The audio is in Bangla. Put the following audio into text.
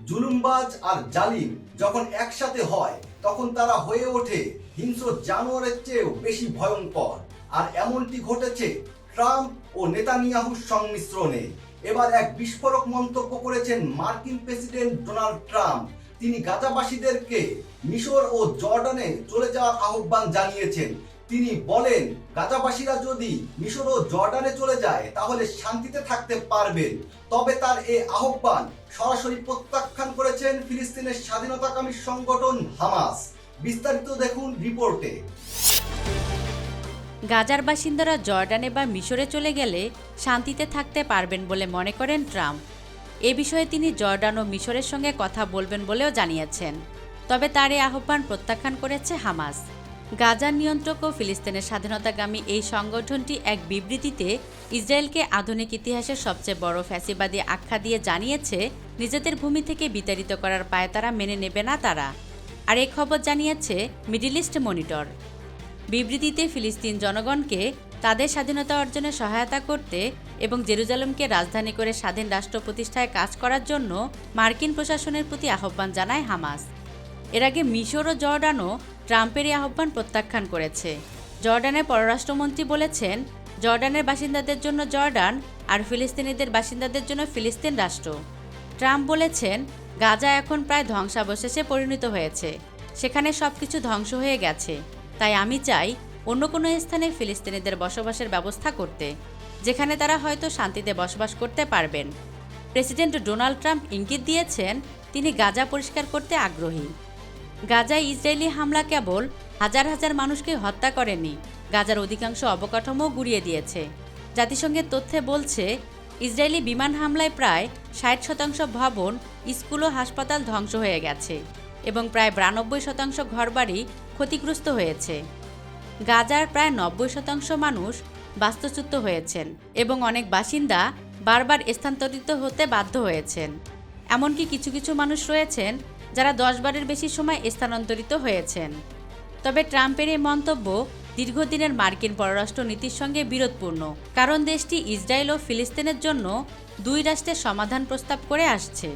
জুলুমবাজ আর জালিম যখন একসাথে হয় তখন তারা হয়ে ওঠে হিংস্র জানোয়ারের চেয়েও বেশি ভয়ঙ্কর। আর এমনটি ঘটেছে ট্রাম্প ও নেতানিয়াহুর সংমিশ্রণে। এবার এক বিস্ফোরক মন্তব্য করেছেন মার্কিন প্রেসিডেন্ট ডোনাল্ড ট্রাম্প। তিনি গাজাবাসীদেরকে মিশর ও জর্ডানে চলে যাওয়ার আহ্বান জানিয়েছেন। তিনি বলেন, গাজাবাসীরা যদি মিশর ও জর্ডানে চলে যায় তাহলে শান্তিতে থাকতে পারবেন। তবে তার এই আহ্বান সরাসরি প্রত্যাখ্যান করেছেন ফিলিস্তিনের স্বাধীনতাকামী সংগঠন হামাস। বিস্তারিত দেখুন রিপোর্টে। গাজার বাসিন্দারা জর্ডানে বা মিশরে চলে গেলে শান্তিতে থাকতে পারবেন বলে মনে করেন ট্রাম্প। এ বিষয়ে তিনি জর্ডান ও মিশরের সঙ্গে কথা বলবেন বলেও জানিয়েছেন। তবে তার এই আহ্বান প্রত্যাখ্যান করেছে হামাস। গাজার নিয়ন্ত্রক ও ফিলিস্তিনের স্বাধীনতাকামী এই সংগঠনটি এক বিবৃতিতে ইসরায়েলকে আধুনিক ইতিহাসের সবচেয়ে বড় ফ্যাসিবাদী আখ্যা দিয়ে জানিয়েছে, নিজেদের ভূমি থেকে বিতাড়িত করার পায়তারা মেনে নেবে না তারা। আর এই খবর জানিয়েছে মিডল ইস্ট মনিটর। বিবৃতিতে ফিলিস্তিন জনগণকে তাদের স্বাধীনতা অর্জনে সহায়তা করতে এবং জেরুজালেমকে রাজধানী করে স্বাধীন রাষ্ট্র প্রতিষ্ঠায় কাজ করার জন্য মার্কিন প্রশাসনের প্রতি আহ্বান জানায় হামাস। এর আগে মিশর ও জর্ডানও ট্রাম্পের এই আহ্বান প্রত্যাখ্যান করেছে। জর্ডানের পররাষ্ট্রমন্ত্রী বলেছেন, জর্ডানের বাসিন্দাদের জন্য জর্ডান আর ফিলিস্তিনিদের বাসিন্দাদের জন্য ফিলিস্তিন রাষ্ট্র। ট্রাম্প বলেছেন, গাজা এখন প্রায় ধ্বংসাবশেষে পরিণত হয়েছে। সেখানে সবকিছু ধ্বংস হয়ে গেছে। তাই আমি চাই অন্য কোনো স্থানে ফিলিস্তিনিদের বসবাসের ব্যবস্থা করতে, যেখানে তারা হয়তো শান্তিতে বসবাস করতে পারবেন। প্রেসিডেন্ট ডোনাল্ড ট্রাম্প ইঙ্গিত দিয়েছেন তিনি গাজা পরিষ্কার করতে আগ্রহী। গাজায় ইসরায়েলি হামলা কেবল হাজার হাজার মানুষকে হত্যা করেনি, গাজার অধিকাংশ অবকাঠামো গুঁড়িয়ে দিয়েছে। জাতিসংঘের তথ্যে বলছে, ইসরায়েলি বিমান হামলায় প্রায় 60% ভবন, স্কুল ও হাসপাতাল ধ্বংস হয়ে গেছে এবং প্রায় 92% ঘরবাড়ি ক্ষতিগ্রস্ত হয়েছে। গাজার প্রায় 90% মানুষ বাস্তুচ্যুত হয়েছেন এবং অনেক বাসিন্দা বারবার স্থানান্তরিত হতে বাধ্য হয়েছেন। এমনকি কিছু কিছু মানুষ রয়েছেন যারা 10 বারের বেশি সময় স্থানান্তরিত হয়েছেন। তবে ট্রাম্পের এই মন্তব্য দীর্ঘদিনের মার্কিন পররাষ্ট্র নীতির সঙ্গে বিরোধপূর্ণ, কারণ দেশটি ইসরায়েল ও ফিলিস্তিনের জন্য 2 রাষ্ট্রের সমাধান প্রস্তাব করে আসছে।